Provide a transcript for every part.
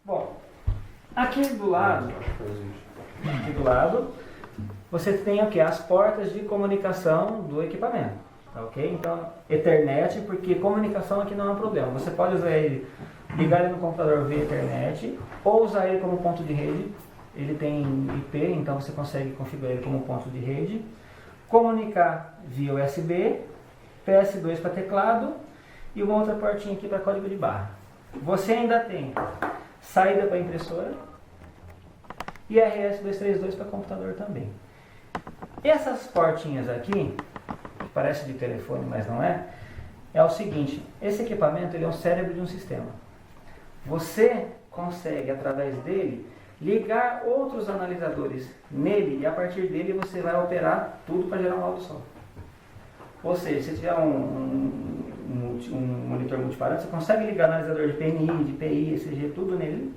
Bom, aqui do lado, você tem o que? As portas de comunicação do equipamento, tá ok? Então, Ethernet, porque comunicação aqui não é um problema. Você pode usar ele, ligar ele no computador via Ethernet, ou usar ele como ponto de rede. Ele tem IP, então você consegue configurar ele como ponto de rede. Comunicar via USB, PS2 para teclado e uma outra portinha aqui para código de barra. Você ainda tem saída para impressora e RS-232 para computador também. Essas portinhas aqui, que parece de telefone, mas não é, é o seguinte: esse equipamento ele é um cérebro de um sistema. Você consegue, através dele, ligar outros analisadores nele e a partir dele você vai operar tudo para gerar um áudio só. Ou seja, se tiver um monitor multiparâmetro, você consegue ligar analisador de PNI, de PI, ECG, tudo nele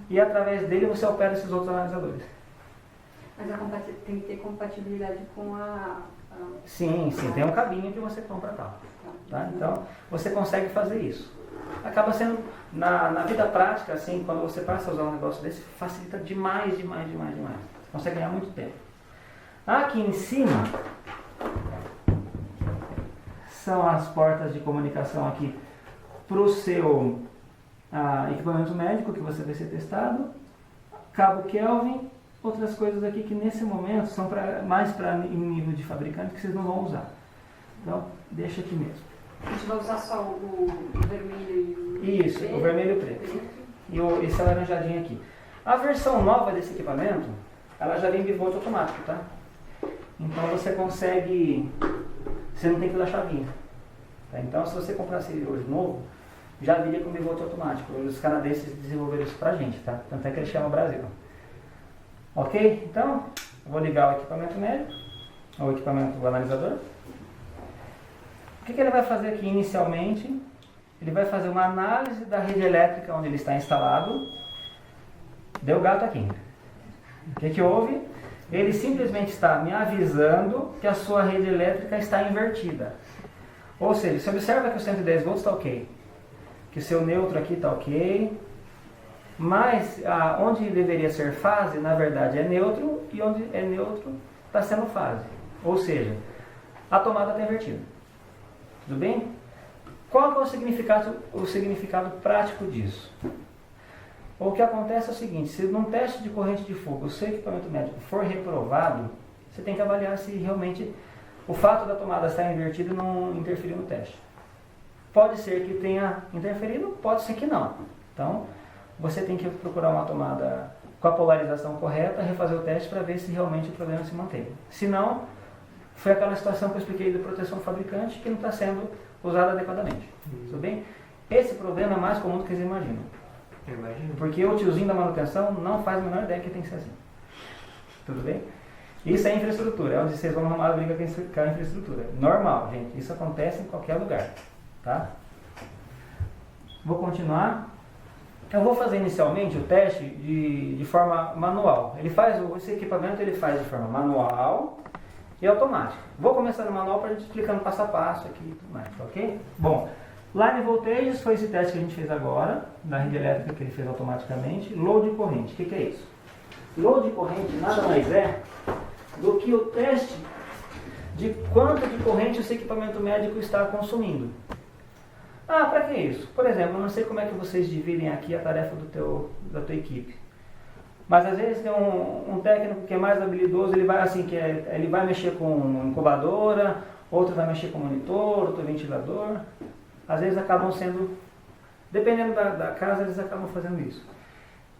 e através dele você opera esses outros analisadores. Mas tem que ter compatibilidade com a... Sim, tem um cabinho que você compra tal. Tá? Então, você consegue fazer isso. Acaba sendo, na vida prática, assim, quando você passa a usar um negócio desse, facilita demais. Você consegue ganhar muito tempo. Aqui em cima são as portas de comunicação aqui para o seu equipamento médico que você vai ser testado. Cabo Kelvin, outras coisas aqui que nesse momento são mais para nível de fabricante que vocês não vão usar. Então, deixa aqui mesmo. A gente vai usar só o vermelho e o Isso, preto. o vermelho e o preto. E esse alaranjadinho aqui. A versão nova desse equipamento, ela já vem bivolt automático, tá? Então você consegue... Você não tem que dar chavinha. Tá? Então se você comprasse ele hoje novo, já viria com bivolt automático. Os canadenses desenvolveram isso pra gente, tá? Tanto é que eles chamam Brasil. Ok? Então, eu vou ligar o equipamento médico, o equipamento do analisador. O que ele vai fazer aqui inicialmente? Ele vai fazer uma análise da rede elétrica onde ele está instalado. Deu gato aqui. O que houve? Ele simplesmente está me avisando que a sua rede elétrica está invertida. Ou seja, você observa que o 110 volts está ok. Que o seu neutro aqui está ok. Mas onde deveria ser fase, na verdade é neutro. E onde é neutro está sendo fase. Ou seja, a tomada está invertida. Tudo bem? Qual que é o significado prático disso? O que acontece é o seguinte: se num teste de corrente de fogo o seu equipamento médico for reprovado, você tem que avaliar se realmente o fato da tomada estar invertida não interferiu no teste. Pode ser que tenha interferido, pode ser que não. Então, você tem que procurar uma tomada com a polarização correta, refazer o teste para ver se realmente o problema se manteve. Se não, foi aquela situação que eu expliquei de proteção do fabricante que não está sendo usada adequadamente. Tudo bem? Esse problema é mais comum do que vocês imaginam. Eu imagino. Porque o tiozinho da manutenção não faz a menor ideia que tem que ser assim. Tudo bem? Isso é infraestrutura, é onde vocês vão arrumar a briga com a infraestrutura. Normal, gente. Isso acontece em qualquer lugar. Tá? Vou continuar. Eu vou fazer inicialmente o teste de forma manual. Esse equipamento ele faz de forma manual e automática. Vou começar no manual para a gente explicando passo a passo aqui e tudo mais, ok? Bom, line voltages foi esse teste que a gente fez agora, da rede elétrica que ele fez automaticamente. Load de corrente, o que é isso? Load de corrente nada mais é do que o teste de quanto de corrente esse equipamento médico está consumindo. Para que isso? Por exemplo, eu não sei como é que vocês dividem aqui a tarefa da tua equipe. Mas às vezes tem um técnico que é mais habilidoso, ele vai mexer com incubadora, outro vai mexer com monitor, outro ventilador. Às vezes acabam sendo, dependendo da casa, eles acabam fazendo isso.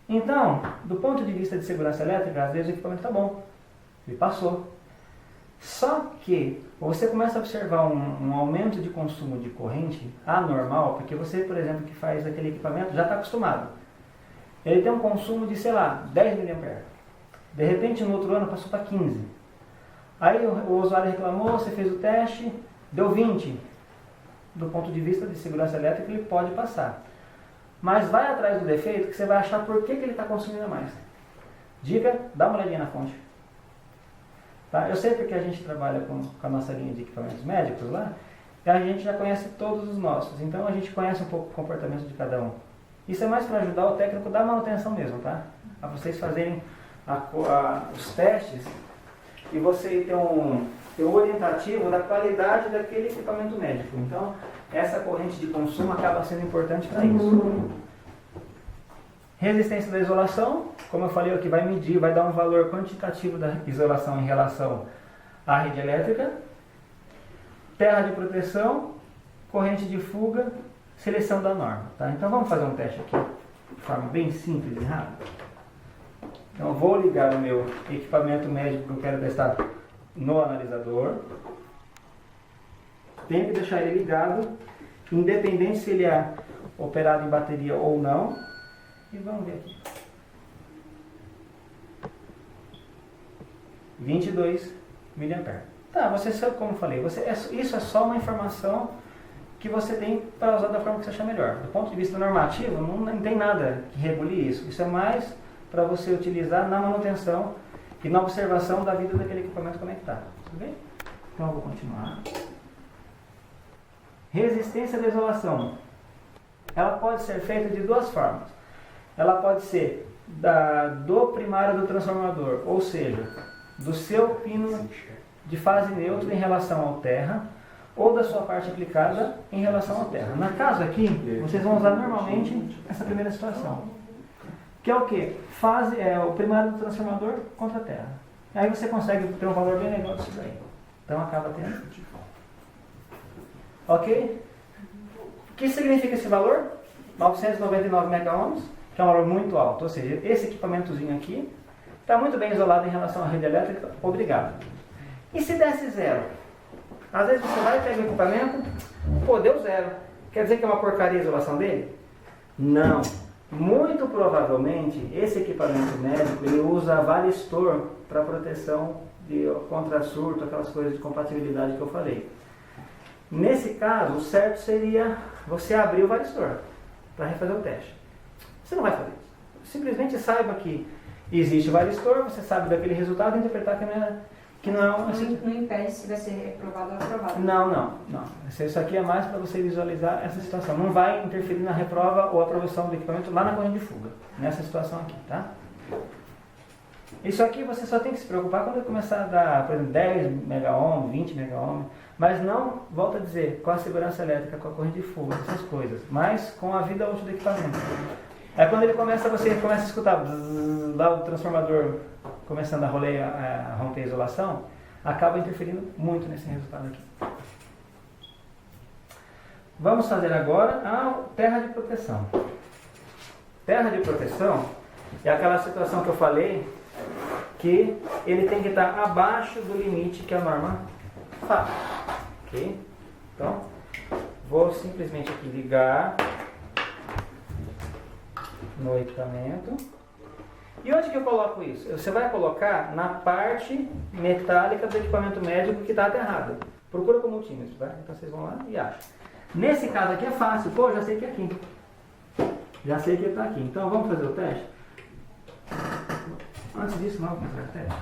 Então, do ponto de vista de segurança elétrica, às vezes o equipamento está bom, ele passou. Só que você começa a observar um aumento de consumo de corrente anormal, porque você, por exemplo, que faz aquele equipamento, já está acostumado. Ele tem um consumo de, 10 mA. De repente, no outro ano, passou para 15. Aí o usuário reclamou, você fez o teste, deu 20. Do ponto de vista de segurança elétrica, ele pode passar. Mas vai atrás do defeito, que você vai achar por que ele está consumindo mais. Dica, dá uma olhadinha na fonte. Tá? Eu sei porque a gente trabalha com a nossa linha de equipamentos médicos lá, e a gente já conhece todos os nossos. Então a gente conhece um pouco o comportamento de cada um. Isso é mais para ajudar o técnico da manutenção mesmo, tá? A vocês fazerem os testes e você ter um orientativo da qualidade daquele equipamento médico. Então, essa corrente de consumo acaba sendo importante para isso. Resistência da isolação, como eu falei aqui, vai medir, vai dar um valor quantitativo da isolação em relação à rede elétrica. Terra de proteção, corrente de fuga, seleção da norma. Tá? Então vamos fazer um teste aqui, de forma bem simples e rápida. Então eu vou ligar o meu equipamento médico que eu quero testar no analisador. Tenho que deixar ele ligado, independente se ele é operado em bateria ou não. E vamos ver aqui. 22 mA. Tá, você sabe como eu falei, isso é só uma informação que você tem para usar da forma que você achar melhor. Do ponto de vista normativo, não tem nada que regule isso. Isso é mais para você utilizar na manutenção e na observação da vida daquele equipamento como é que está. Tudo bem? Então eu vou continuar. Resistência da isolação. Ela pode ser feita de duas formas. Ela pode ser do primário do transformador, ou seja, do seu pino de fase neutra em relação ao terra, ou da sua parte aplicada em relação ao terra. Na caso aqui, vocês vão usar normalmente essa primeira situação, que é o que? Fase é o primário do transformador contra a terra. Aí você consegue ter um valor bem legal disso daí. Então acaba tendo. Ok? O que significa esse valor? 999 MΩ, que é um valor muito alto. Ou seja, esse equipamentozinho aqui está muito bem isolado em relação à rede elétrica. Obrigado. E se desse zero? Às vezes você vai e pega o equipamento, pô, deu zero. Quer dizer que é uma porcaria a isolação dele? Não. Muito provavelmente, esse equipamento médico, ele usa varistor para proteção contra surto, aquelas coisas de compatibilidade que eu falei. Nesse caso, o certo seria você abrir o varistor para refazer o teste. Você não vai fazer isso. Simplesmente saiba que existe o varistor, você sabe daquele resultado e interpretar que não é assim. Não impede se vai ser reprovado ou aprovado. Não. Isso aqui é mais para você visualizar essa situação. Não vai interferir na reprova ou aprovação do equipamento lá na corrente de fuga. Nessa situação aqui, tá? Isso aqui você só tem que se preocupar quando começar a dar, por exemplo, 10 MΩ, 20 MΩ. Mas não, volto a dizer, com a segurança elétrica, com a corrente de fuga, essas coisas. Mas com a vida útil do equipamento. Aí quando você começa a escutar lá o transformador começando a romper a isolação, acaba interferindo muito nesse resultado aqui. Vamos fazer agora a terra de proteção. Terra de proteção é aquela situação que eu falei, que ele tem que estar abaixo do limite que a norma fala. Ok? Então, vou simplesmente aqui ligar no equipamento. E onde que eu coloco isso? Você vai colocar na parte metálica do equipamento médico que está aterrado. Procura com multímetro, tá? Então vocês vão lá e acham. Nesse caso aqui é fácil. Pô, já sei que é aqui. Já sei que ele está aqui. Então vamos fazer o teste? Antes disso, vamos fazer o teste.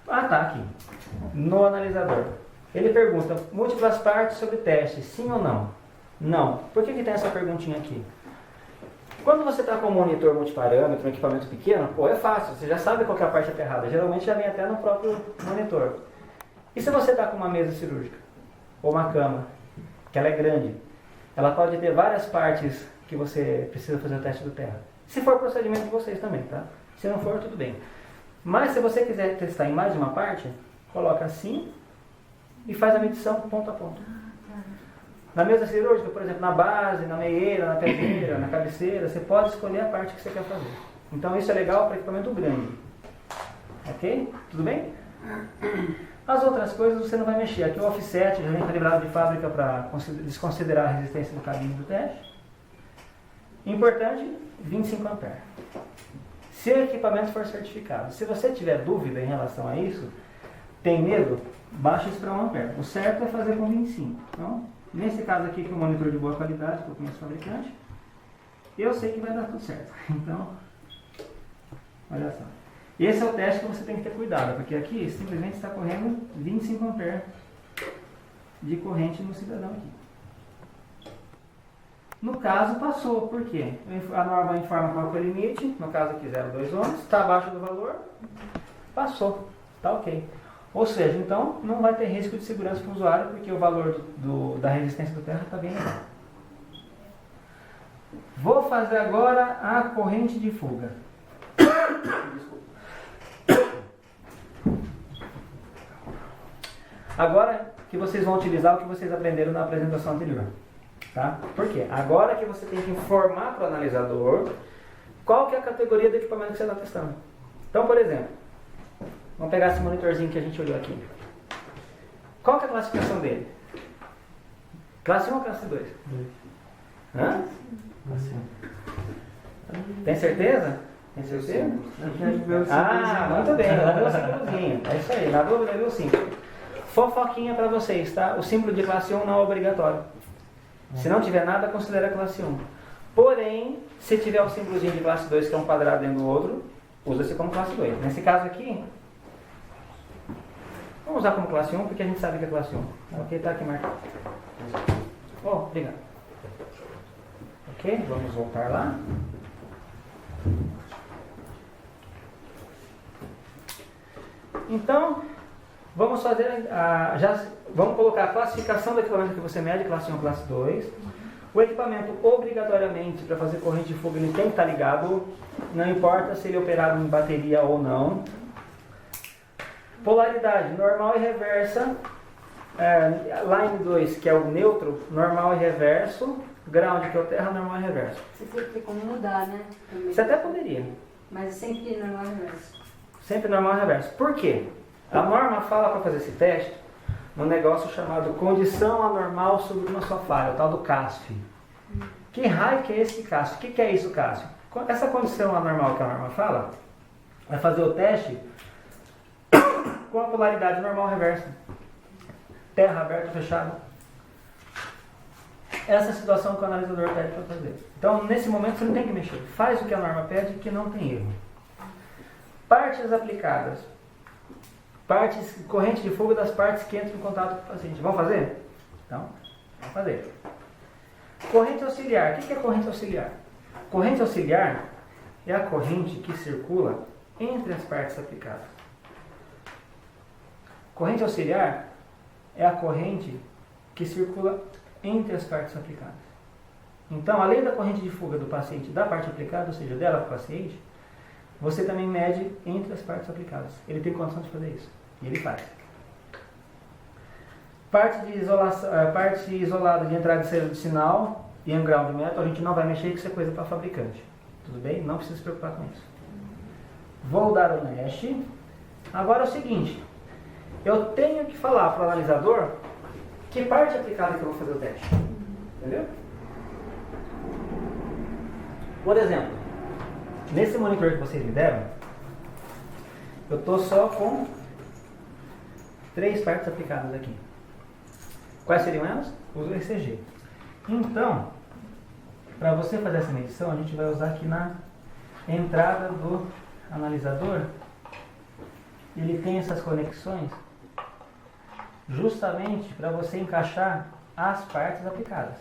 Tá aqui. No analisador. Ele pergunta, múltiplas partes sobre teste, sim ou não? Não. Por que tem essa perguntinha aqui? Quando você está com um monitor multiparâmetro, um equipamento pequeno, pô, é fácil, você já sabe qual que é a parte aterrada. Geralmente já vem até no próprio monitor. E se você está com uma mesa cirúrgica? Ou uma cama, que ela é grande? Ela pode ter várias partes que você precisa fazer o teste do terra. Se for procedimento de vocês também, tá? Se não for, tudo bem. Mas se você quiser testar em mais de uma parte, coloca assim e faz a medição ponto a ponto. Na mesa cirúrgica, por exemplo, na base, na meieira, na peseira, na cabeceira, você pode escolher a parte que você quer fazer. Então isso é legal para equipamento grande. Ok? Tudo bem? As outras coisas você não vai mexer. Aqui o offset já vem calibrado de fábrica para desconsiderar a resistência do cabinho do teste. Importante, 25 A. Se o equipamento for certificado. Se você tiver dúvida em relação a isso, tem medo, baixa isso para 1 A. O certo é fazer com 25. Então, nesse caso aqui, que é um monitor de boa qualidade, que eu conheço o fabricante, eu sei que vai dar tudo certo. Então, olha só. Esse é o teste que você tem que ter cuidado, porque aqui simplesmente está correndo 25 A de corrente no cidadão aqui. No caso, passou. Por quê? A norma informa qual é o limite, no caso aqui 0,2 ohms, está abaixo do valor, passou. Está ok. Ou seja, então, não vai ter risco de segurança para o usuário, porque o valor da resistência do terra está bem legal. Vou fazer agora a corrente de fuga. Agora que vocês vão utilizar o que vocês aprenderam na apresentação anterior. Tá? Por quê? Agora que você tem que informar para o analisador qual que é a categoria do equipamento que você está testando. Então, por exemplo, vamos pegar esse monitorzinho que a gente olhou aqui. Qual que é a classificação dele? Classe 1 ou classe 2? Hã? Tem certeza? Tem certeza? Ah, muito bem. Vamos ver o símbolozinho. É isso aí. Na dúvida, viu o símbolo. Fofoquinha para vocês, tá? O símbolo de classe 1 não é obrigatório. Se não tiver nada, considera classe 1. Porém, se tiver o símbolozinho de classe 2, que é um quadrado dentro do outro, usa-se como classe 2. Nesse caso aqui, vamos usar como classe 1, porque a gente sabe que é classe 1. Ok, tá aqui marcado. Oh, obrigado. Ok, vamos voltar lá. Então, vamos fazer vamos colocar a classificação do equipamento que você mede, classe 1 classe 2. O equipamento, obrigatoriamente, para fazer corrente de fuga, ele tem que estar ligado, não importa se ele é operado em bateria ou não. Polaridade, normal e reversa. Line 2, que é o neutro, normal e reverso. Ground, que é o terra, normal e reverso. Você tem como mudar, né? Também. Você até poderia. Mas sempre normal e reverso. Sempre normal e reverso. Por quê? A norma fala para fazer esse teste num negócio chamado condição anormal sobre uma só falha, o tal do CASF. Que raio que é esse CASF? O que é isso, CASF? Essa condição anormal que a norma fala vai fazer o teste com a polaridade normal reversa. Terra aberta, fechada. Essa é a situação que o analisador pede para fazer. Então, nesse momento, você não tem que mexer. Faz o que a norma pede, que não tem erro. Partes aplicadas. Corrente de fuga das partes que entram em contato com o paciente. Vamos fazer? Então, vamos fazer. Corrente auxiliar. O que é corrente auxiliar? Corrente auxiliar é a corrente que circula entre as partes aplicadas. Corrente auxiliar é a corrente que circula entre as partes aplicadas. Então, além da corrente de fuga do paciente da parte aplicada, ou seja, dela para o paciente, você também mede entre as partes aplicadas. Ele tem condição de fazer isso. E ele faz. Parte isolada de entrada e saída de sinal e ground metal, a gente não vai mexer, que isso é coisa para fabricante. Tudo bem? Não precisa se preocupar com isso. Vou dar o mesh. Agora é o seguinte. Eu tenho que falar para o analisador que parte aplicada que eu vou fazer o teste. Entendeu? Por exemplo, nesse monitor que vocês me deram, eu estou só com 3 partes aplicadas aqui. Quais seriam elas? Uso o ECG. Então, para você fazer essa medição, a gente vai usar aqui na entrada do analisador. Ele tem essas conexões justamente para você encaixar as partes aplicadas.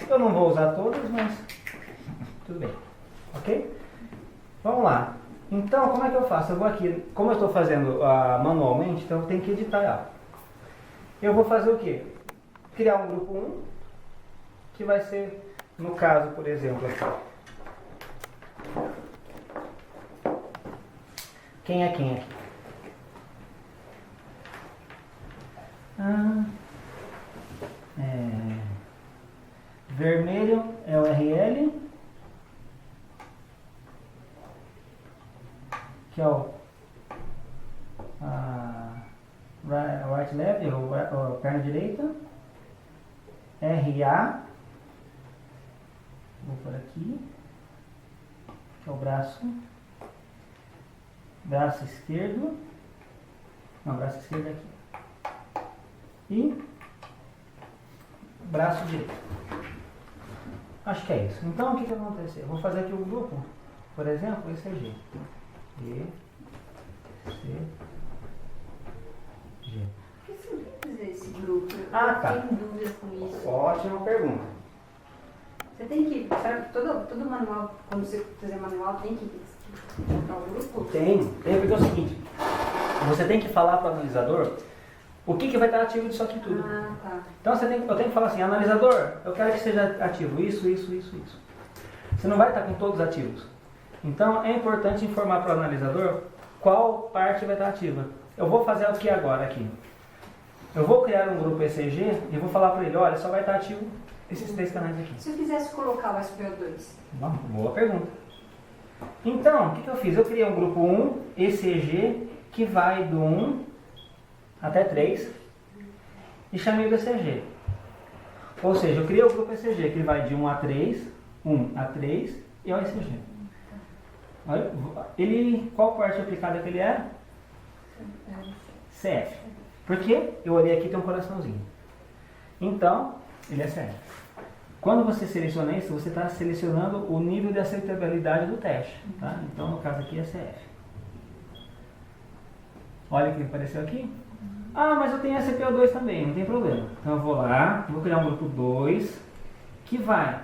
Eu não vou usar todas, mas tudo bem. Ok? Vamos lá. Então, como é que eu faço? Eu vou aqui, como eu estou fazendo manualmente, então eu tenho que editar ela. Eu vou fazer o quê? Criar um grupo 1, que vai ser, no caso, por exemplo, aqui. Quem é quem aqui? Vermelho é o RL, que é o right left, ou perna direita. RA, vou por aqui, que é o braço esquerdo, não, braço esquerdo aqui, e braço direito. Acho que é isso. Então, o que vai acontecer? Eu vou fazer aqui o grupo, por exemplo, ECG. E Por que você não fazer esse grupo? Ah, tá. Eu tenho dúvida com isso. Ótima pergunta. Você tem que, sabe, todo manual, quando você fizer manual, tem que montar o grupo? Tem, porque é o seguinte, você tem que falar para o analisador o que vai estar ativo disso aqui tudo. Ah, tá. Então eu tenho que falar assim, analisador, eu quero que seja ativo isso. Você não vai estar com todos ativos. Então é importante informar para o analisador qual parte vai estar ativa. Eu vou fazer o que agora aqui? Eu vou criar um grupo ECG e vou falar para ele, olha, só vai estar ativo esses 3 canais aqui. Se eu quisesse colocar o SPO2? Boa pergunta. Então, o que eu fiz? Eu criei um grupo 1, ECG, que vai do 1 até 3 e chamei do ECG. Ou seja, eu criei o grupo ECG, que vai de 1 a 3 e é o ECG. Qual parte aplicada que ele é? CF. Por quê? Eu olhei aqui, tem um coraçãozinho. Então, ele é CF. Quando você seleciona isso, você está selecionando o nível de aceitabilidade do teste. Tá? Então, no caso aqui é CF. Olha o que apareceu aqui. Ah, mas eu tenho SPO2 também, não tem problema. Então eu vou lá, vou criar um grupo 2, que vai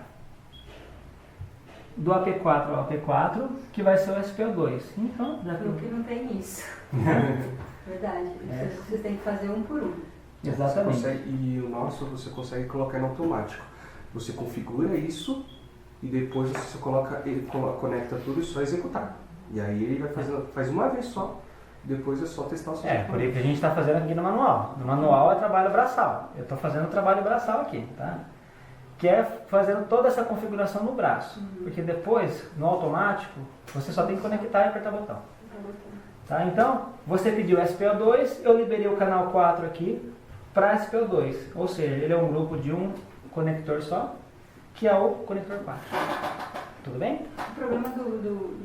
do AP4 ao AP4, que vai ser o SPO2. Então, já Grupo que não tem isso. Verdade. Você tem que fazer um por um. Exatamente. E o nosso você consegue colocar em automático. Você configura isso e depois você conecta tudo e só executar. E aí ele vai faz uma vez só, depois é só testar o seu por isso que a gente está fazendo aqui no manual. No manual é trabalho braçal. Eu estou fazendo o trabalho braçal aqui, tá? Que é fazendo toda essa configuração no braço. Porque depois, no automático, você só tem que conectar e apertar o botão. Tá? Então, você pediu SPO2, eu liberei o canal 4 aqui para SPO2. Ou seja, ele é um grupo de um conector só, que é o conector 4. Tudo bem? O problema do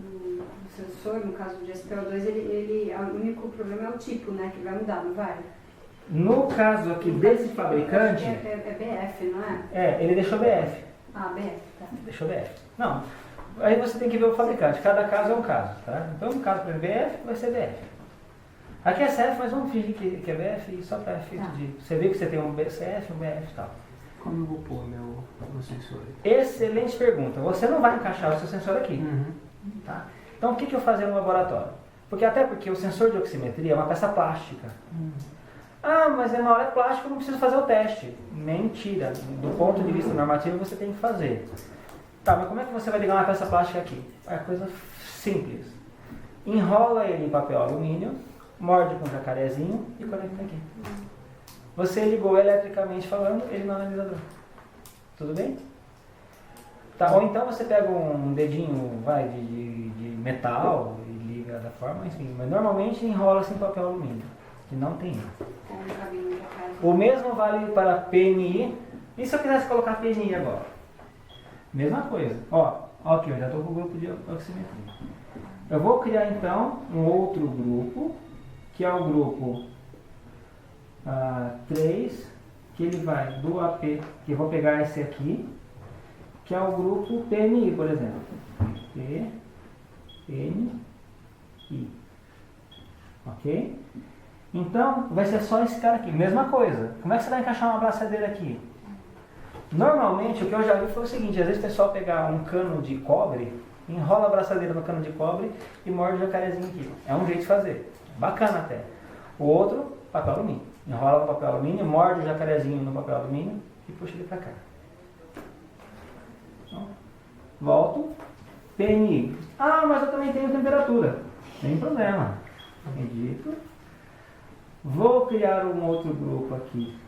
sensor, no caso de SPO2, o único problema é o tipo, né? Que vai mudar, não vai? No caso aqui desse fabricante... É BF, não é? ele deixou BF. Ah, BF, tá. Deixou BF. Não, aí você tem que ver o fabricante. Cada caso é um caso, tá? Então, no caso para BF, vai ser BF. Aqui é CF, mas vamos fingir que é BF e só para efeito de... Você vê que você tem um CF, um BF e tal. Como eu vou pôr meu sensor? Excelente pergunta. Você não vai encaixar o seu sensor aqui. Tá? Então, o que eu fazia no laboratório? Porque o sensor de oximetria é uma peça plástica. Ah, mas na hora é plástico, eu não preciso fazer o teste. Mentira. Do ponto de vista normativo, você tem que fazer. Tá, mas como é que você vai ligar uma peça plástica aqui? É coisa simples. Enrola ele em papel alumínio, morde com um jacarezinho e conecta aqui. Você ligou eletricamente falando, ele no analisador. Tudo bem? Tá, ou então você pega um dedinho de metal e liga da forma, enfim. Mas normalmente enrola-se em papel alumínio, que não tem isso. O mesmo vale para PNI. E se eu quisesse colocar PNI agora? Mesma coisa. Aqui, eu já estou com o grupo de oximetria. Eu vou criar então um outro grupo, que é o grupo 3, que ele vai do AP, que eu vou pegar esse aqui, que é o grupo PNI, por exemplo. PNI. Ok? Então, vai ser só esse cara aqui. Mesma coisa. Como é que você vai encaixar uma abraçadeira aqui? Normalmente, o que eu já vi foi o seguinte. Às vezes o pessoal pegar um cano de cobre, enrola a abraçadeira no cano de cobre e morde o jacarezinho aqui. É um jeito de fazer. Bacana até. O outro, papel alumínio. Enrola no papel alumínio, morde o jacarezinho no papel alumínio e puxa ele para cá. Então, volto. PNI. Ah, mas eu também tenho temperatura. Sem problema. Edito. Vou criar um outro grupo aqui.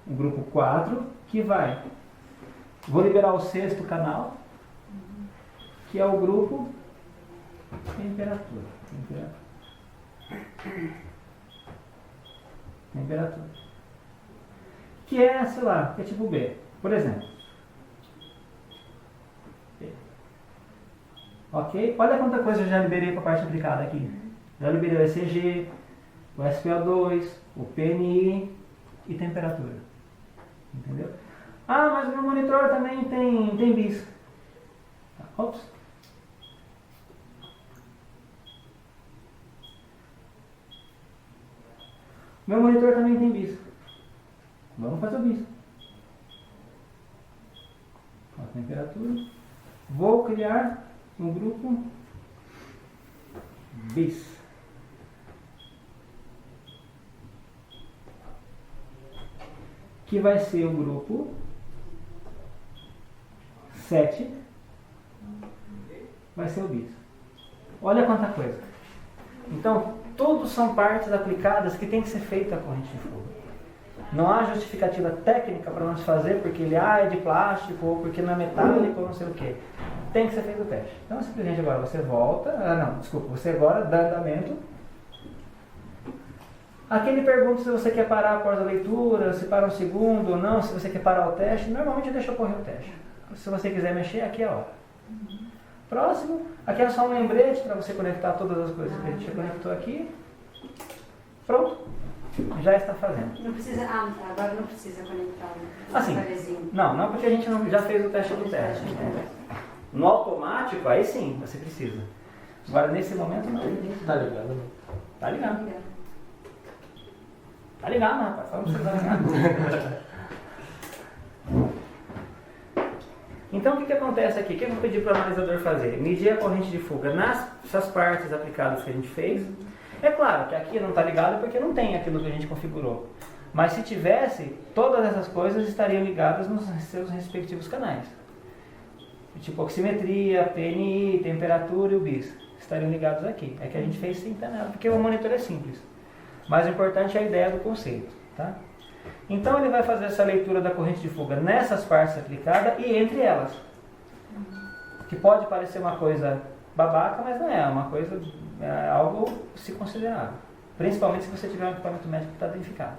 O grupo 4, que vai. Vou liberar o 6º canal, que é o grupo temperatura. Temperatura. Que é, sei lá, é tipo B. Por exemplo. B. Ok? Olha quanta coisa eu já liberei para a parte aplicada aqui. Já liberei o ECG, o SPO2, o PNI e temperatura. Entendeu? Ah, mas o meu monitor também tem bis. Ops. Meu monitor também tem bis. Vamos fazer o bis. A temperatura. Vou criar um grupo bis. Que vai ser o grupo 7. Vai ser o bis. Olha quanta coisa. Então, todos são partes aplicadas que tem que ser feita a corrente de fuga. Não há justificativa técnica para não se fazer porque ele é de plástico ou porque não é metálico ou não sei o que. Tem que ser feito o teste. Então, simplesmente agora você volta. Você agora dá andamento. Aqui ele pergunta se você quer parar após a leitura, se para um segundo ou não, se você quer parar o teste. Normalmente deixa ocorrer o teste. Se você quiser mexer, aqui é a hora. Próximo. Aqui é só um lembrete para você conectar todas as coisas que a gente já conectou aqui. Pronto. Já está fazendo. Não precisa, agora não precisa conectar. Assim, não porque a gente já fez o teste do teste. No automático, aí sim, você precisa. Agora, nesse momento, não. Tá ligado, né? Tá ligado. Tá ligado, rapaz. Só não precisa ligar. Então, o que acontece aqui? O que eu vou pedir para o analisador fazer? Medir a corrente de fuga nessas partes aplicadas que a gente fez. É claro que aqui não está ligado porque não tem aquilo que a gente configurou. Mas se tivesse, todas essas coisas estariam ligadas nos seus respectivos canais. Tipo oximetria, PNI, temperatura e o bis. Estariam ligados aqui. É que a gente fez sem ter nada, porque o monitor é simples. Mas o importante é a ideia do conceito. Tá? Então ele vai fazer essa leitura da corrente de fuga nessas partes aplicadas e entre elas. Que pode parecer uma coisa babaca, mas não é. É uma coisa, é algo se considerável. Principalmente se você tiver um equipamento médico que está danificado.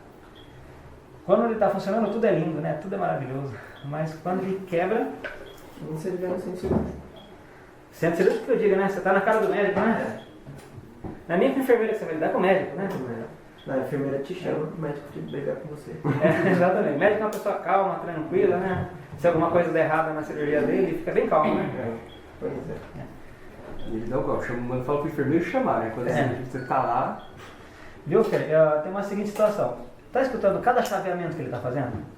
Quando ele está funcionando, tudo é lindo, né? Tudo é maravilhoso. Mas quando ele quebra... Não se liga no centro cirúrgico. Centro cirúrgico que eu digo, né? Você está na cara do médico, né? Não é nem com a enfermeira que você vai lidar, com o médico, né? A enfermeira te chama, o médico te brigar com você. Exatamente. O médico é uma pessoa calma, tranquila, né? Se alguma coisa der errada na cirurgia dele, ele fica bem calmo, né? Pois é. E ele dá o gol, fala pro enfermeiro chamar, né? Quando você tá lá... Viu, Fer? Tem uma seguinte situação. Está escutando cada chaveamento que ele está fazendo?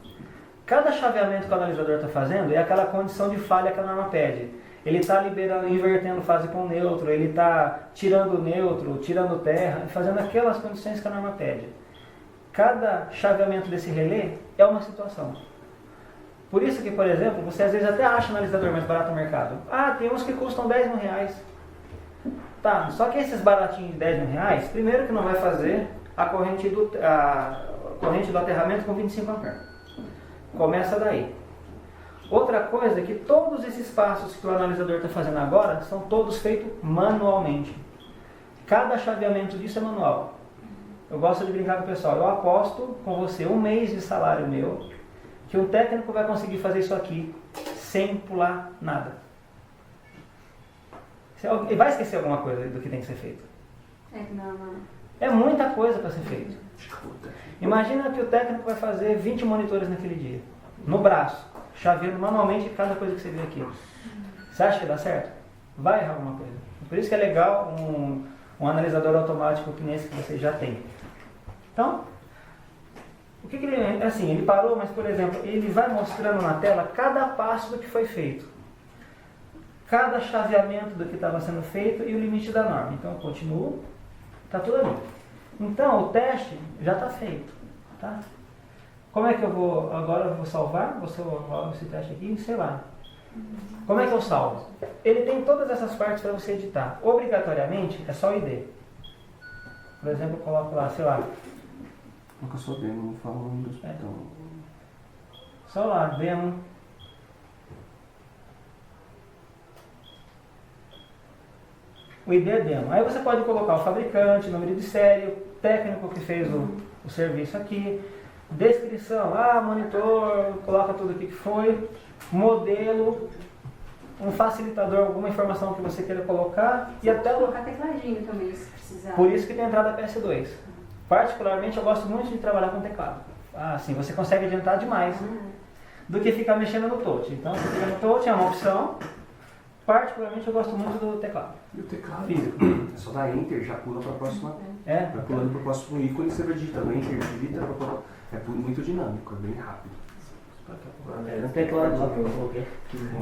Cada chaveamento que o analisador está fazendo é aquela condição de falha que a norma pede. Ele está invertendo fase com neutro, ele está tirando neutro, tirando terra, fazendo aquelas condições que a norma pede. Cada chaveamento desse relé é uma situação. Por isso que, por exemplo, você às vezes até acha analisador mais barato no mercado. Tem uns que custam R$10.000. Tá, só que esses baratinhos de R$10.000, primeiro que não vai fazer a corrente do aterramento com 25 amperes. Começa daí. Outra coisa é que todos esses passos que o analisador está fazendo agora são todos feitos manualmente. Cada chaveamento disso é manual. Eu gosto de brincar com o pessoal. Eu aposto com você 1 mês de salário meu que um técnico vai conseguir fazer isso aqui sem pular nada. Ele vai esquecer alguma coisa do que tem que ser feito. É muita coisa para ser feito. Imagina que o técnico vai fazer 20 monitores naquele dia, no braço, chaveando manualmente cada coisa que você vê aqui. Você acha que dá certo? Vai errar alguma coisa. Por isso que é legal um analisador automático que nesse que você já tem. Então, o que ele... Assim, ele parou, mas, por exemplo, ele vai mostrando na tela cada passo do que foi feito. Cada chaveamento do que estava sendo feito e o limite da norma. Então, eu continuo. Está tudo ali. Então, o teste já está feito. Tá? Como é que eu vou... Agora eu vou salvar. Vou salvar esse teste aqui, sei lá. Como é que eu salvo? Ele tem todas essas partes para você editar. Obrigatoriamente, é só o ID. Por exemplo, eu coloco lá, sei lá. Nunca sou demo, não falo o nome do hospital. Só lá, demo. O ID é demo. Aí você pode colocar o fabricante, o número de série, o técnico que fez o serviço aqui, descrição, monitor, coloca tudo aqui que foi, modelo, um facilitador, alguma informação que você queira colocar e até colocar tecladinho também, se precisar. Por isso que tem a entrada PS2. Particularmente eu gosto muito de trabalhar com teclado. Assim, você consegue adiantar demais do que ficar mexendo no touch. Então você fica no touch, é uma opção. particularmente eu gosto muito do teclado. E o teclado? Físico. É só dar Enter, já pula para a próxima. É? Vai pulando para o próximo ícone, você vai digitando Enter, digita, é muito dinâmico, é bem rápido. No teclado lá que eu coloquei.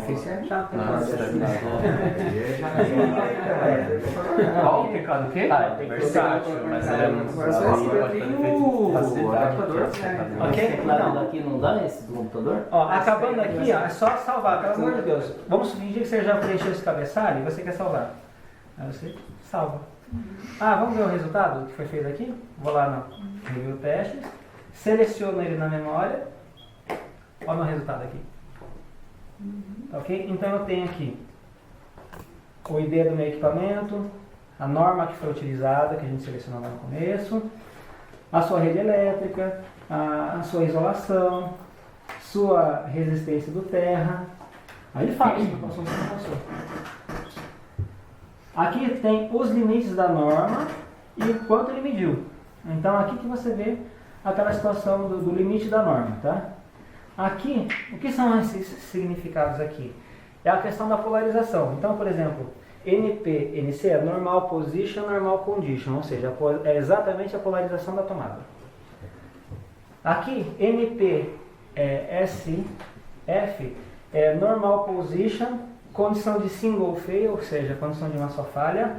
Esse é chato, Qual o teclado o quê? Versátil, mas ele é muito Ok? Esse teclado Então, daqui não dá esse do computador? ó, acabando aqui, ó, é só salvar, pelo amor de Deus. Vamos fingir que você já preencheu esse cabeçalho e você quer salvar. Aí você salva. Ah, vamos ver o resultado que foi feito aqui? Vou lá no Review Testes, seleciono ele na memória. Olha o meu resultado aqui. Ok? Então eu tenho aqui o ID do meu equipamento, a norma que foi utilizada, que a gente selecionou lá no começo, a sua rede elétrica, a sua isolação, sua resistência do terra. Aí ele fala isso, passou. Aqui tem os limites da norma e quanto ele mediu. Então aqui que você vê aquela situação do limite da norma, tá? Aqui, o que são esses significados aqui? É a questão da polarização. Então, por exemplo, NP, NC é Normal Position, Normal Condition, ou seja, é exatamente a polarização da tomada. Aqui, NP, SF é Normal Position, condição de Single Fail, ou seja, condição de uma só falha,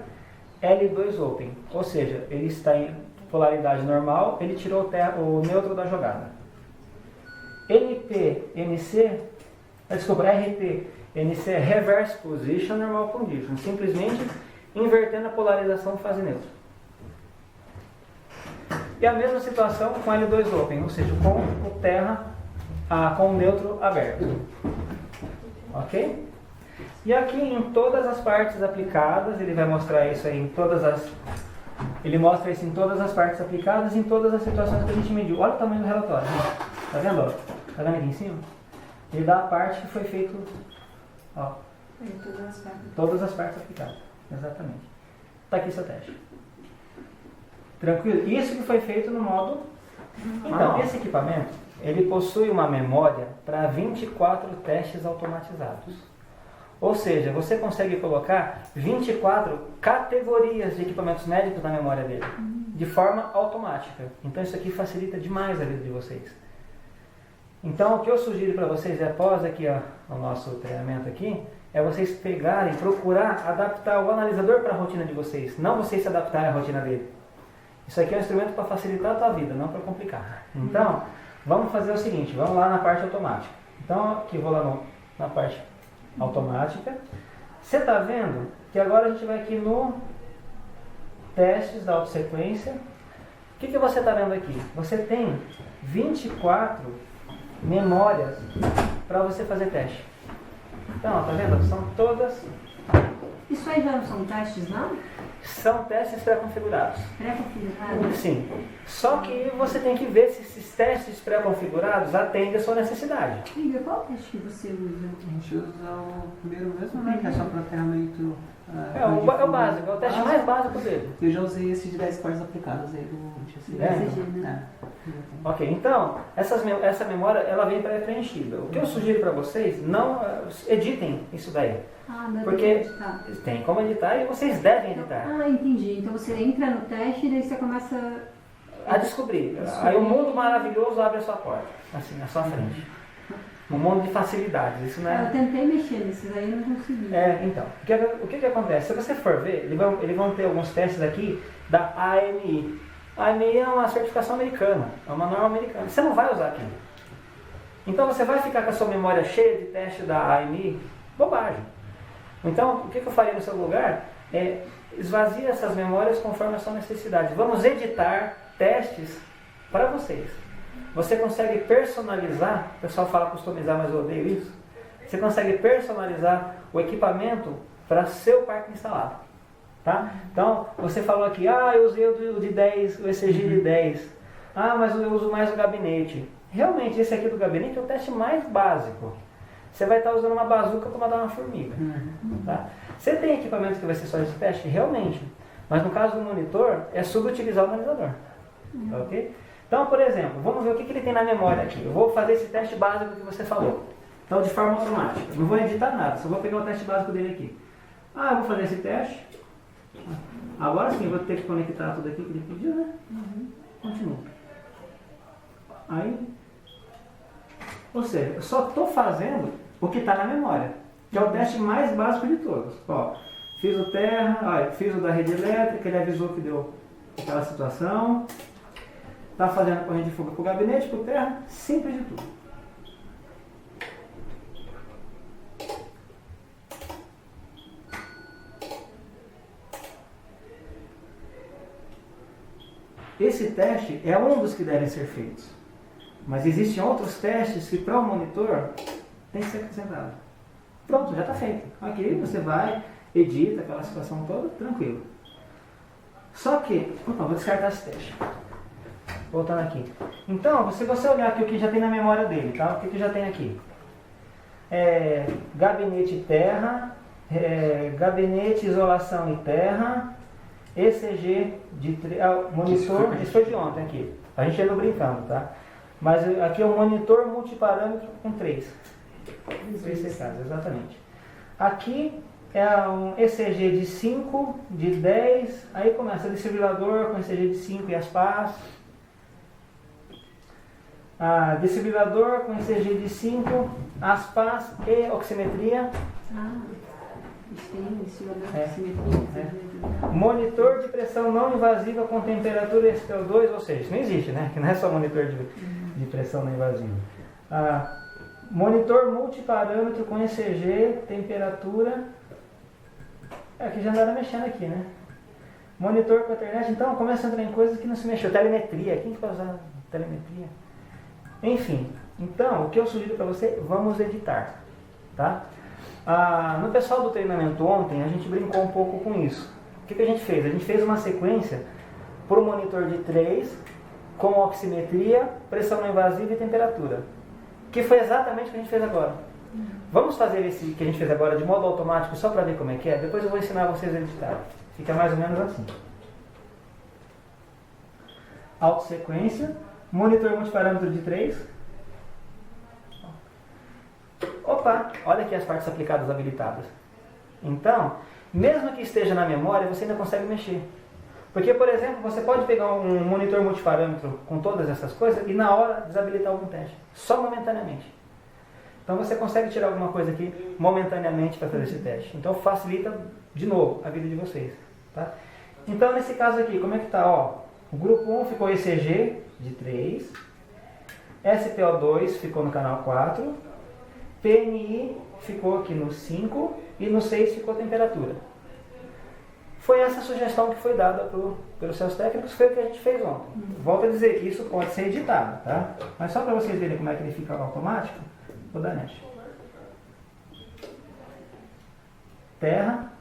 L2 Open, ou seja, ele está em polaridade normal, ele tirou o neutro da jogada. RP, NC é Reverse Position, Normal Condition. Simplesmente invertendo a polarização de fase neutra. E a mesma situação com L2 Open, ou seja, com o terra, com o neutro aberto. Ok? E aqui em todas as partes aplicadas, ele vai mostrar isso aí em todas as... Ele mostra isso em todas as partes aplicadas, em todas as situações que a gente mediu. Olha o tamanho do relatório. Tá vendo? Ó? Tá vendo aqui em cima? Ele dá a parte que foi feito, ó, todas as partes aplicadas. Exatamente. Tá aqui seu teste. Tranquilo? Isso que foi feito no modo... Então, esse equipamento, ele possui uma memória para 24 testes automatizados. Ou seja, você consegue colocar 24 categorias de equipamentos médicos na memória dele, de forma automática. Então isso aqui facilita demais a vida de vocês. Então o que eu sugiro para vocês, após aqui o nosso treinamento aqui, é vocês pegarem, procurar adaptar o analisador para a rotina de vocês, não vocês se adaptarem à rotina dele. Isso aqui é um instrumento para facilitar a tua vida, não para complicar. Então, vamos fazer o seguinte, vamos lá na parte automática. Então, aqui vou lá na parte automática. Você está vendo que agora a gente vai aqui no testes da autossequência. O que você está vendo aqui? Você tem 24 memórias para você fazer teste. Então, tá vendo? São todas... Isso aí já não são testes, não? São testes pré-configurados. Pré-configurados? Sim. Só que você tem que ver se esses testes pré-configurados atendem a sua necessidade. Igor, qual teste que você usa? A gente usa o primeiro mesmo, né? Que é só para ferramenta. É o básico, é o teste mais básico dele. Eu já usei esse de 10 partes aplicadas aí do TCG. Ok, então, essa memória ela vem pré-preenchida. O que eu sugiro para vocês, não editem isso daí. Não porque tem como editar. Tem como editar e vocês devem editar. Entendi. Então você entra no teste e daí você começa a descobrir. Aí o mundo maravilhoso abre a sua porta, assim, na sua frente. Um mundo de facilidades, isso não é... Eu tentei mexer nesses aí e não consegui. Então, o que acontece? Se você for ver, eles vão ter alguns testes aqui da AMI. A AMI é uma certificação americana, é uma norma americana. Você não vai usar aqui. Então você vai ficar com a sua memória cheia de teste da AMI? Bobagem. Então, o que eu faria no seu lugar é esvaziar essas memórias conforme a sua necessidade. Vamos editar testes para vocês. Você consegue personalizar, o pessoal fala customizar, mas eu odeio isso. Você consegue personalizar o equipamento para seu parque instalado. Tá? Então, você falou aqui, eu usei o de 10, o ECG de 10. Mas eu uso mais o gabinete. Realmente, esse aqui do gabinete é o teste mais básico. Você vai estar usando uma bazuca para matar uma formiga. Tá? Você tem equipamento que vai ser só esse teste? Realmente. Mas no caso do monitor, é subutilizar o analisador. Ok? Então, por exemplo, vamos ver o que ele tem na memória aqui. Eu vou fazer esse teste básico que você falou. Então, de forma automática. Não vou editar nada, só vou pegar o teste básico dele aqui. Eu vou fazer esse teste. Agora sim, eu vou ter que conectar tudo aqui que ele pediu, né? Continua. Aí, ou seja, eu só estou fazendo o que está na memória, que é o teste mais básico de todos. Ó, fiz o terra, fiz o da rede elétrica, ele avisou que deu aquela situação. Está fazendo a corrente de fuga para o gabinete, para o terra, simples de tudo. Esse teste é um dos que devem ser feitos. Mas existem outros testes que para o monitor tem que ser acrescentado. Pronto, já está feito. Aqui você vai, edita aquela situação toda, tranquilo. Só que, vou descartar esse teste. Voltando aqui. Então, se você olhar aqui o que já tem na memória dele, tá? O que já tem aqui? Gabinete terra, gabinete isolação e terra, ECG de monitor, isso foi de ontem aqui. A gente andou brincando, tá? Mas aqui é um monitor multiparâmetro com 3 CKs, exatamente. Aqui é um ECG de 5, de 10, aí começa desfibrilador com ECG de 5 e as pás. Desfibrilador com ECG de 5, as pás e oximetria. Monitor de pressão não invasiva com temperatura SPO2, ou seja, isso não existe, né? Que não é só monitor de pressão não invasiva. Monitor multiparâmetro com ECG, temperatura. Aqui já andaram mexendo aqui, né? Monitor com internet, então começa a entrar em coisas que não se mexeu. Telemetria, quem que vai usar telemetria? Enfim, então o que eu sugiro para você, vamos editar, tá? No pessoal do treinamento ontem, a gente brincou um pouco com isso. O que a gente fez? A gente fez uma sequência para o monitor de 3, com oximetria, pressão não invasiva e temperatura. Que foi exatamente o que a gente fez agora. Vamos fazer esse que a gente fez agora de modo automático, só para ver como é que é? Depois eu vou ensinar vocês a editar. Fica mais ou menos assim. Autosequência, monitor multiparâmetro de 3. Opa, olha aqui as partes aplicadas habilitadas. Então, mesmo que esteja na memória, você ainda consegue mexer. Porque, por exemplo, você pode pegar um monitor multiparâmetro com todas essas coisas e na hora desabilitar algum teste, só momentaneamente. Então você consegue tirar alguma coisa aqui momentaneamente para fazer esse teste. Então facilita de novo a vida de vocês. Tá? Então nesse caso aqui, como é que está? O grupo 1 ficou ECG de 3, SPO2 ficou no canal 4, PNI ficou aqui no 5 e no 6 ficou temperatura. Foi essa sugestão que foi dada pelos seus técnicos, foi o que a gente fez ontem. Volto a dizer, isso pode ser editado, tá? Mas só para vocês verem como é que ele fica automático, vou dar next. Terra.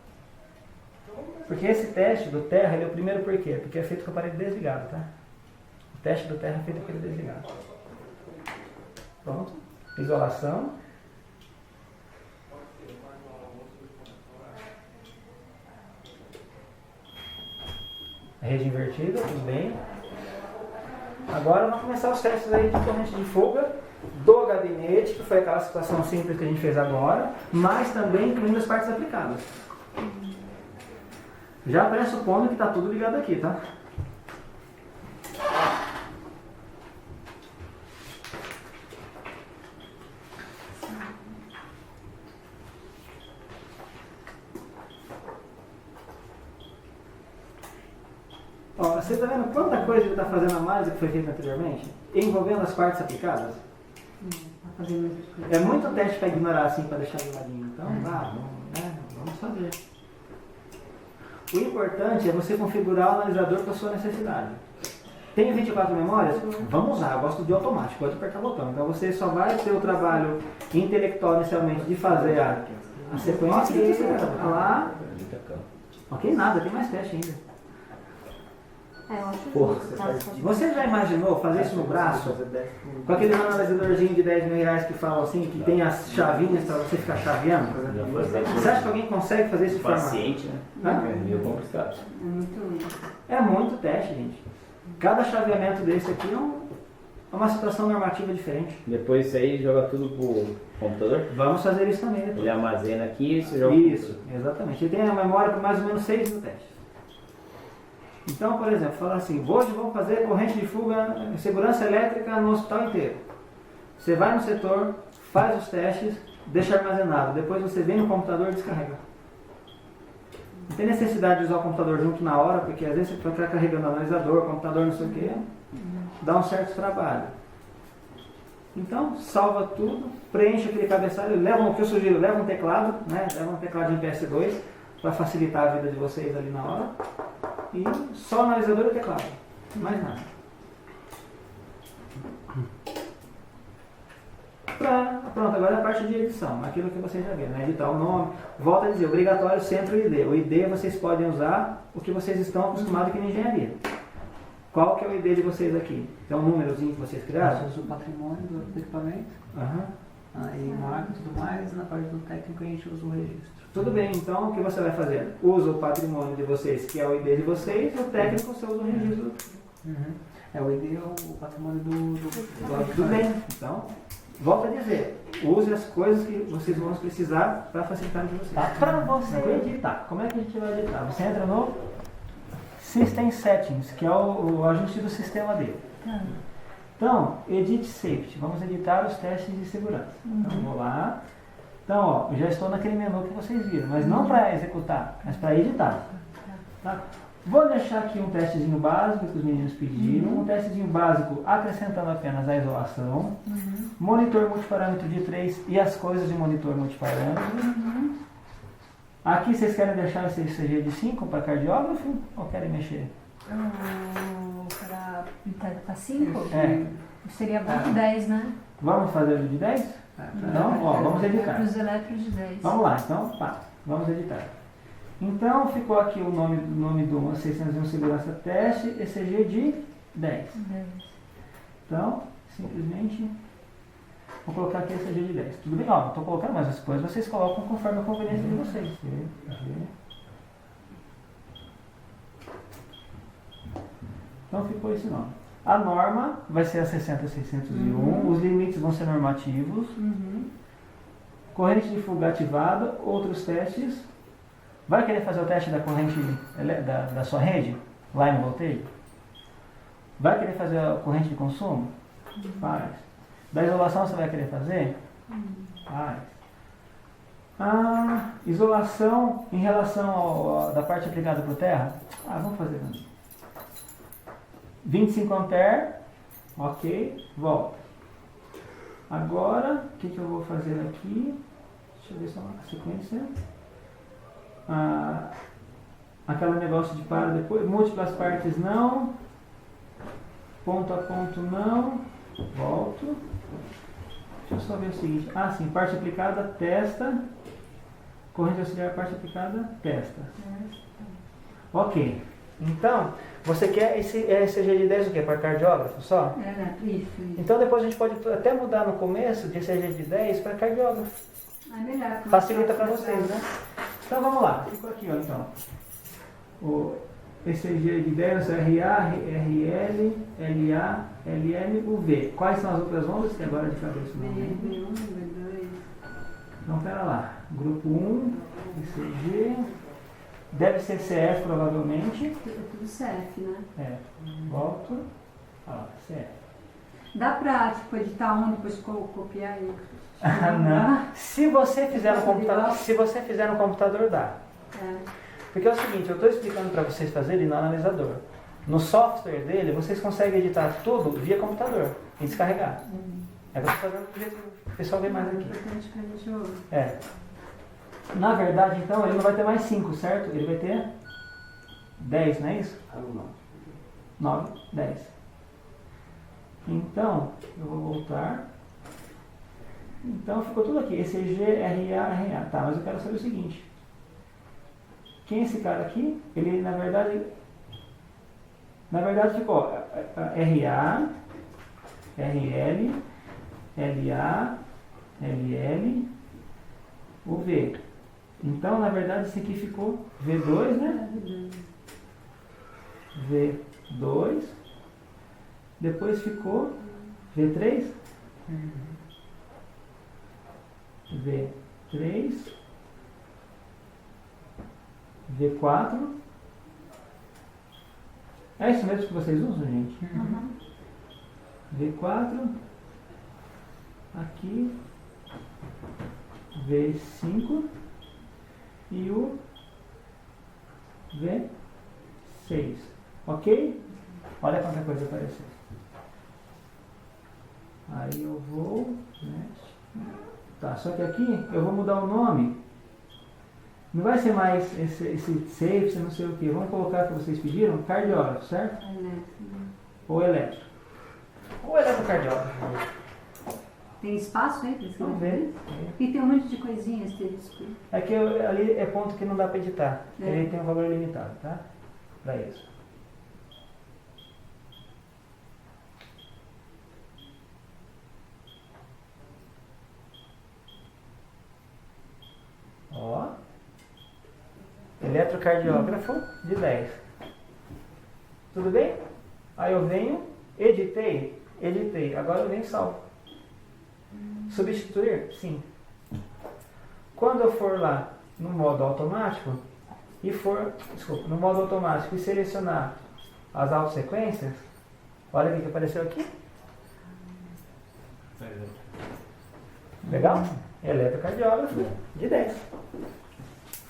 Porque esse teste do terra, ele é o primeiro por quê? Porque é feito com o aparelho desligado, tá? O teste do terra é feito com ele desligado. Pronto. Isolação. Rede invertida, tudo bem. Agora vamos começar os testes aí de corrente de fuga do gabinete, que foi aquela situação simples que a gente fez agora, mas também incluindo as partes aplicadas. Já pressupondo que está tudo ligado aqui, tá? Você está vendo quanta coisa ele está fazendo a mais do que foi feito anteriormente? Envolvendo as partes aplicadas? É muito teste para ignorar assim, para deixar de ladinho. Então, vamos fazer. O importante é você configurar o analisador para a sua necessidade. Tem 24 memórias? Vamos usar. Eu gosto de automático, gosto de apertar o botão. Então você só vai ter o trabalho intelectual inicialmente de fazer a sequência e você vai lá. Ok, nada, tem mais teste ainda. Você já imaginou fazer isso no braço? Com aquele analisadorzinho de 10 mil reais que fala assim, que tem as chavinhas para você ficar chaveando? Você acha que alguém consegue fazer isso de forma... paciente, né? É meio complicado. É muito. É muito teste, gente. Cada chaveamento desse aqui uma situação normativa diferente. Depois isso aí joga tudo pro computador? Vamos fazer isso também depois. Ele armazena aqui e você joga. Isso, exatamente. Ele tem a memória para mais ou menos 6 mil testes. Então, por exemplo, falar assim, hoje vamos fazer corrente de fuga em segurança elétrica no hospital inteiro. Você vai no setor, faz os testes, deixa armazenado. Depois você vem no computador e descarrega. Não tem necessidade de usar o computador junto na hora, porque às vezes você vai ficar carregando analisador, computador, não sei o que, dá um certo trabalho. Então, salva tudo, preenche aquele cabeçalho, leva o que eu sugiro, leva um teclado, né? Leva um teclado de PS2 para facilitar a vida de vocês ali na hora. E só o analisador e o teclado, mais nada. Pronto, agora é a parte de edição, aquilo que vocês já viram, né? Editar o nome. Volto a dizer, obrigatório sempre o ID. O ID vocês podem usar o que vocês estão acostumados aqui na engenharia. Qual que é o ID de vocês aqui? É um númerozinho que vocês criaram? Você usa o patrimônio do equipamento, aí marca e tudo mais, na parte do técnico a gente usa o registro. Tudo bem, então o que você vai fazer? Usa o patrimônio de vocês, que é o ID de vocês, e o técnico você usa o registro. É o ID é o patrimônio do Tudo bem, então, volto a dizer, use as coisas que vocês vão precisar para facilitar a vida de vocês. Tá? Para você editar, como é que a gente vai editar? Você entra no System Settings, que é o ajuste do sistema dele. Então, Edit Safety, vamos editar os testes de segurança. Então, vou lá. Então, ó, eu já estou naquele menu que vocês viram, mas não para executar, mas para editar. Tá? Vou deixar aqui um testezinho básico que os meninos pediram, um testezinho básico acrescentando apenas a isolação, monitor multiparâmetro de 3 e as coisas de monitor multiparâmetro. Aqui vocês querem deixar esse ECG de 5 para cardiógrafo ou querem mexer? Para 5? É. Seria bom de 10, né? Vamos fazer o de 10? Então, ó, vamos editar. Para os elétrons de 10. Vamos lá, então, pá, vamos editar. Então, ficou aqui o nome do 601 segurança teste, ECG de 10. Então, simplesmente, vou colocar aqui ECG de 10. Tudo bem? Ó, não estou colocando, mas depois vocês colocam conforme a conveniência de vocês. Então, ficou esse nome. A norma vai ser a 60601, os limites vão ser normativos, corrente de fuga ativada, outros testes. Vai querer fazer o teste da corrente da sua rede, line voltage? Vai querer fazer a corrente de consumo? Faz. Da isolação você vai querer fazer? Faz. A isolação em relação da parte aplicada por terra? Vamos fazer também. 25 ampere, ok, volta. Agora, o que eu vou fazer aqui? Deixa eu ver só a sequência. Aquele negócio de para depois, múltiplas partes não, ponto a ponto não, volto. Deixa eu só ver o seguinte, sim, parte aplicada, testa, corrente auxiliar, parte aplicada, testa. Ok. Então, você quer esse ECG de 10 o quê? Para cardiógrafo só? Isso. Então depois a gente pode até mudar no começo de ECG de 10 para cardiógrafo. Melhor. Facilita para vocês, né? Então vamos lá, ficou aqui, ó, então. O ECG de 10, RA, RL, LA, LM, UV. Quais são as outras ondas que agora de cabeça não lembro? B1, B2. Então pera lá. Grupo 1, ECG. Deve ser CF provavelmente. É tudo CF, né? Volto. CF. Dá pra editar um, depois copiar e... Não. Se você fizer no computador, dá. Porque é o seguinte, eu estou explicando para vocês fazerem no analisador. No software dele, vocês conseguem editar tudo via computador e descarregar. É você fazendo do jeito que o pessoal vê mais aqui. Na verdade, então, ele não vai ter mais 5, certo? Ele vai ter 10, não é isso? 9, 10. Então, eu vou voltar. Então, ficou tudo aqui. ECG, RA, RA. Tá, mas eu quero saber o seguinte. Quem é esse cara aqui? Ele, na verdade ficou RA, RL, LA, LL, UV. Então, na verdade, esse aqui ficou V2, né? V2. Depois ficou V3. V3. V4. É isso mesmo que vocês usam, gente? Uhum. V4. Aqui. V5. E o V6. Ok? Olha quanta coisa apareceu. Aí eu vou... Tá, só que aqui eu vou mudar o nome. Não vai ser mais esse safe, não sei o que. Vamos colocar o que vocês pediram, cardiógrafo, certo? Ou elétrico. Ou eletrocardiógrafo. Tem espaço aí para Vamos ver. E tem um monte de coisinhas asterisco. É que ali é ponto que não dá para editar. É. Ele tem um valor limitado, tá? Para isso. Ó. Eletrocardiógrafo de 10. Tudo bem? Aí eu venho, editei. Agora eu venho e salvo. Substituir? Sim. Quando eu for lá no modo automático no modo automático e selecionar as autossequências, olha o que apareceu aqui. Legal? Eletrocardiógrafo de 10.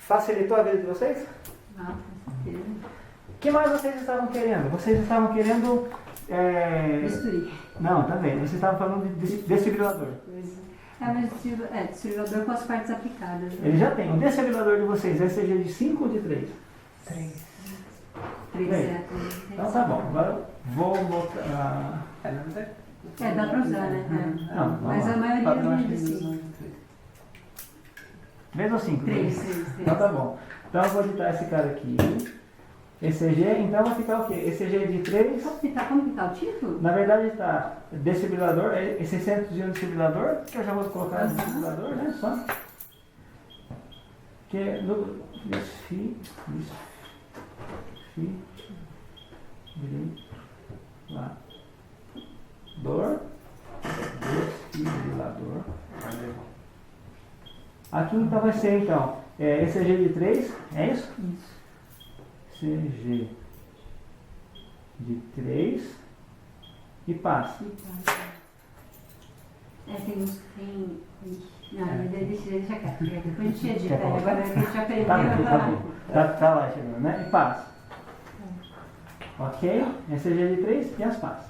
Facilitou a vida de vocês? Ah, com certeza. O que mais vocês estavam querendo? Vocês estavam querendo... Bisturi. Não, também. Vocês estavam falando de desfibrilador. Mas desfibrilador com as partes aplicadas. Né? Ele já tem. O desfibrilador de vocês, ECG de 5 ou de 3? 3, Então tá bom. Agora eu vou botar... dá pra usar, né? Não, vamos Mas lá. a maioria não é assim. 3 ou 5? 3. Então tá bom. Então eu vou editar esse cara aqui. ECG, então vai ficar o quê? ECG de 3. Como ficar o título? Na verdade está desfibrilador, é 601 desfibrilador, que eu já vou colocar no desfibrilador, né? Só. Que é no desfibrilador. Aqui então vai ser então ECG de 3, é isso? Isso. ECG de 3 e passa. Tem uns que tem. Não, deixa quieto. Depois a gente edita. Tá bom. Agora a gente já perdeu. Tá lá chegando, né? E passa. Ok? ECG de 3 e as passas.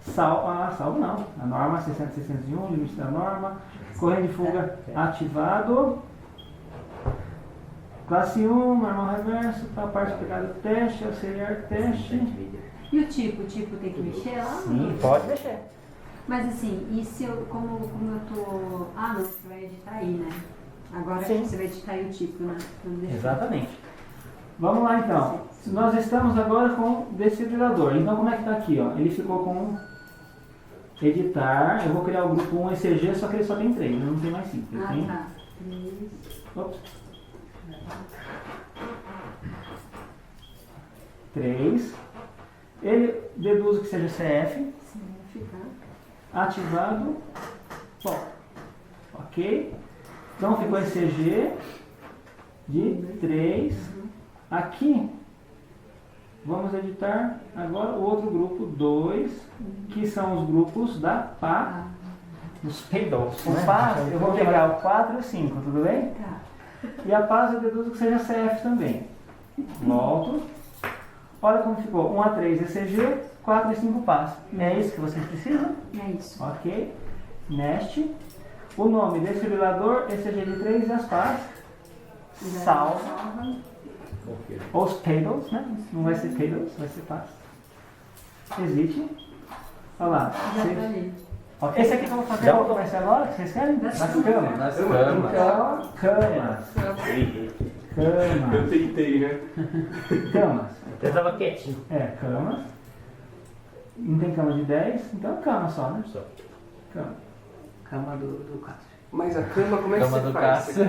Salvo não. A norma 600-601, limite da norma. Corrente de fuga ativado. Classe 1, normal reverso, tá, parte aplicada do teste, auxiliar teste. E o tipo? O tipo tem que mexer lá? Sim, pode mexer. Mas assim, e se eu, como eu tô... Ah, não, você vai editar aí, né? Agora Sim. você vai editar aí o tipo, né? Exatamente. Vamos lá então. Nós estamos agora com desfibrilador. Então como é que está aqui? Ó? Ele ficou com editar. Eu vou criar o grupo 1 ECG, só que ele só tem 3, não tem mais 5. Ah, Tem... tá. Ops. 3. Ele deduz que seja CF. Ativado. Bom. Ok. Então ficou ECG de 3. Aqui vamos editar agora o outro grupo 2, que são os grupos da PA. Os PADOS. O PA, eu vou pegar o 4 e o 5, tudo bem? Tá. E a PAS eu deduzo que seja CF também. Volto. Olha como ficou. 1 a 3 ECG, 4 e 5 PAS. É isso que vocês precisam? É isso. Ok. Nest. O nome desfibrilador, ECG de 3 e as PAS. Salva. Ou os PADOS, né? Não vai ser PADOS, vai ser PAS. Existe. Olha lá. Já Vocês- tá ali. Ok, esse aqui que eu vou fazer qual vai ser agora? Vocês querem? Das camas. Nas Então, camas. camas. Eu Camas. tentei, né? Camas. Eu tava quietinho. Camas. Não tem cama de 10, então cama só, né? Só. Cama. Cama do Cássio. Mas a cama, como é que Cama você do faz? Cássio.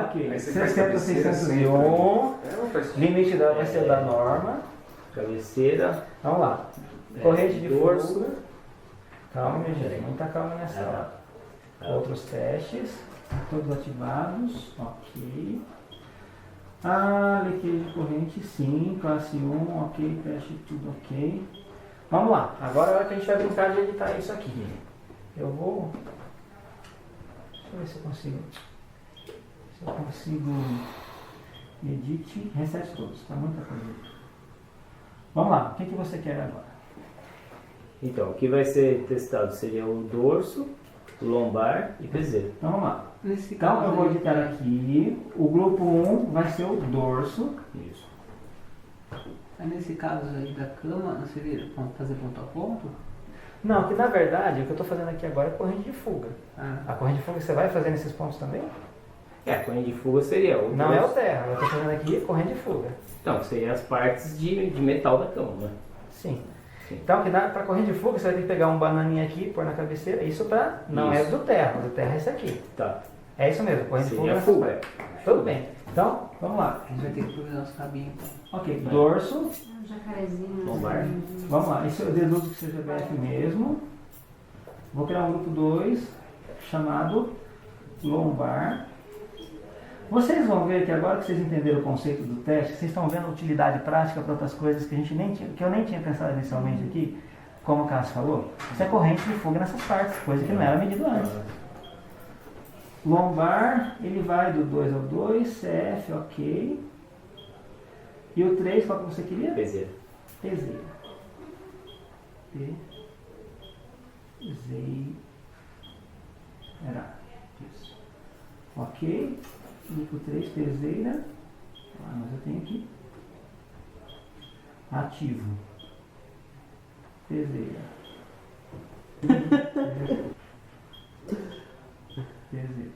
Ok. Aí você faz 60, cabeceira 601. Não faz Limite da vai ser da norma. Cabeceira. Vamos lá. Corrente de dorso. fuga. Calma, minha gente, muita calma nessa hora. Outros testes, todos ativados, ok. Lequeio de corrente, sim, classe 1, ok, teste tudo ok. Vamos lá, agora é a hora que a gente vai brincar de editar isso aqui. Eu vou... Deixa eu ver se eu consigo... Edite, reset todos, tá muita coisa. Vamos lá, o que você quer agora? Então, o que vai ser testado seria o dorso, o lombar e peseiro. Então vamos lá. Nesse Então caso eu vou aí, editar aqui, o grupo 1 vai ser o dorso. Isso. nesse caso aí da cama, não seria fazer ponto a ponto? Não, que na verdade o que eu estou fazendo aqui agora é corrente de fuga. A corrente de fuga você vai fazer nesses pontos também? A corrente de fuga seria o Não é o dorso. terra, eu estou fazendo aqui corrente de fuga. Então, seria as partes de metal da cama, né? Sim. Sim. Então, para corrente de fuga, você vai ter que pegar um bananinha aqui, pôr na cabeceira. Isso não é do terra, o do terra é esse aqui. Tá. É isso mesmo, corrente de fuga. Seria a nessa fuga. parte. Tudo bem. Então, vamos lá. A gente vai ter que improvisar os cabinhos então. Ok, dorso. Um jacarezinho. Lombar. Vamos lá, isso eu deduzo que seja BF mesmo. Vou criar um grupo 2 chamado lombar. Vocês vão ver que agora que vocês entenderam o conceito do teste, vocês estão vendo a utilidade prática para outras coisas que eu nem tinha pensado inicialmente aqui, como o Cássio falou. Isso é corrente de fuga nessas partes, coisa que não era medido antes. Lombar, ele vai do 2 ao 2, CF, ok. E o 3, qual que você queria? Peseiro. Peseira. Peseira. Isso. Ok. Grupo 3, peseira. Mas eu tenho aqui. Ativo. Peseira. Peseira.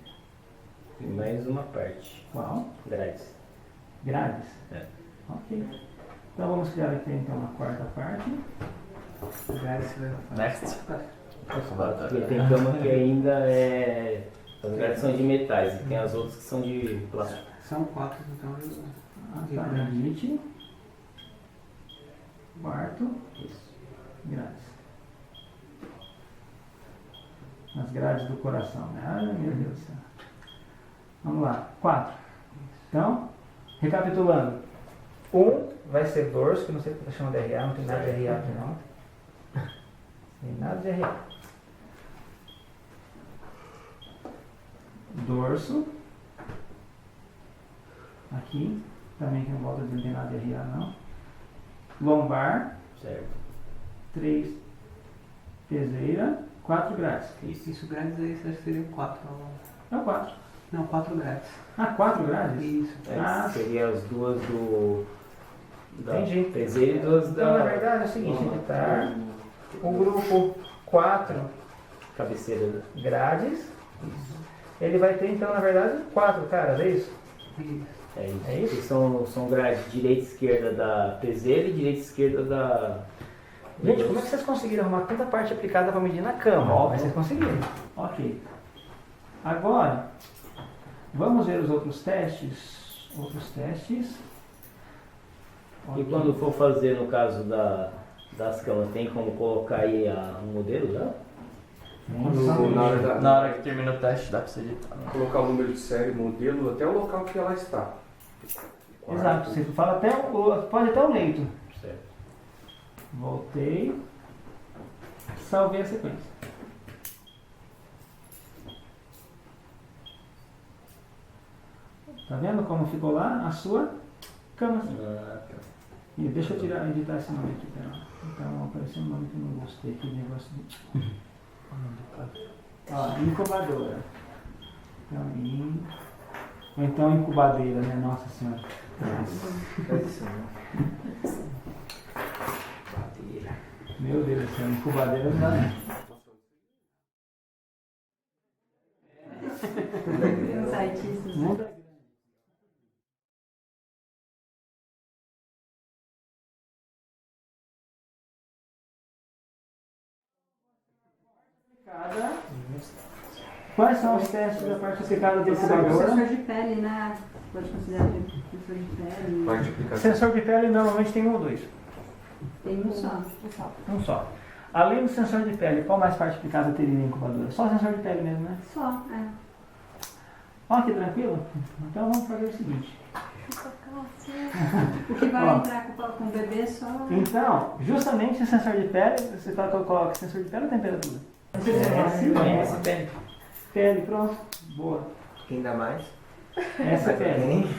E mais uma parte. Qual? Grades. Grades? É. Ok. Então vamos criar aqui então uma quarta parte. Grades você vai fazer. Next. Porque tem cama que ainda é. As grades são de metais e tem as outras que são de plástico. São 4 então. Tá, edite. Quarto. Isso. Grades. As grades do coração, né? Ai, meu Deus do céu. Vamos lá. 4. Então, recapitulando. 1 vai ser dorso, que não sei porque está chamando de RA, não tem nada de RA aqui não. Tem nada de RA. Dorso. Aqui. Também que não volta de não tem nada de RA não. Lombar. Certo. 3. Peseira. 4 grades. Isso grades aí você acha que seria 4. Não, 4. Não, 4 grades. 4 grades? Isso. Seria as duas da Entendi. peseira e duas da Então, na verdade, é o seguinte, editar o grupo 4 cabeceira. grades, ele vai ter, então, na verdade, 4 caras, é isso? Isso. É isso. É isso? Que são grades direita e esquerda da peseira e direita e esquerda da. Gente, como é que vocês conseguiram arrumar tanta parte aplicada para medir na cama? Mas vocês conseguiram. Ok. Agora, vamos ver os outros testes. E quando for fazer, no caso das camas, tem como colocar aí um modelo já? Na hora que termina o teste, dá pra você editar. Colocar o número de série, modelo, até o local que ela está. Exato, você fala pode até o leito. Certo. Voltei. Salvei a sequência. Tá vendo como ficou lá a sua cama? Ah, tá. E deixa eu editar esse nome aqui, pera. Então apareceu um nome que eu não gostei, que negócio de. Ó, incubadora. Ou então incubadeira, né? Nossa senhora. Meu Deus do céu, incubadeira não dá não. Um site isso. Muda. Quais são os testes da parte aplicada do incubador? Sensor de pele, né? Pode considerar sensor de pele. Parte de aplicação. Sensor de pele normalmente tem um ou dois. Tem um só. Um só. Além do sensor de pele, qual mais parte de casa teria a incubadora? Só o sensor de pele mesmo, né? Só, Ó, que tranquilo. Então vamos fazer o seguinte. O que vai Ó. entrar com o bebê só. Então, justamente o sensor de pele, você coloca sensor de pele ou temperatura? Conhece, pele. Pele, pronto. Boa. Quem dá mais? Essa é pele.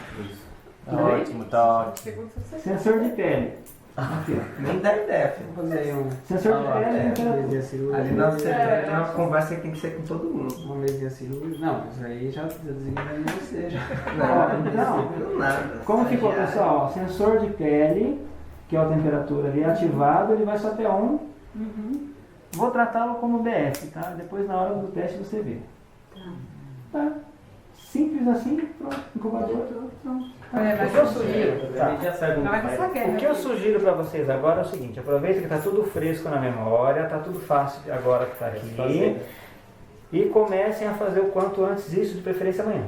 Tá ótimo, tá ótimo. Sensor de pele. Aqui, ó. Nem dá ideia, filho. Fazer Sensor de pele e uma temperatura. mesinha cirúrgica. Ali na secretária tem uma conversa que tem que ser com todo mundo. Uma mesinha cirúrgica. Não, isso aí já designa você já. Não. Não, nada. Como ficou, Estagiário. pessoal? Ó, sensor de pele, que é a temperatura ali, ativado, ele vai só até 1. Vou tratá-lo como BF, tá? Depois na hora do teste você vê. Tá? Simples assim, pronto, incubador. O que eu sugiro, A gente já sabe como Vai faz. saber, o que eu sugiro para vocês agora é o seguinte, aproveita que está tudo fresco na memória, está tudo fácil agora que está aqui, e comecem a fazer o quanto antes isso, de preferência amanhã.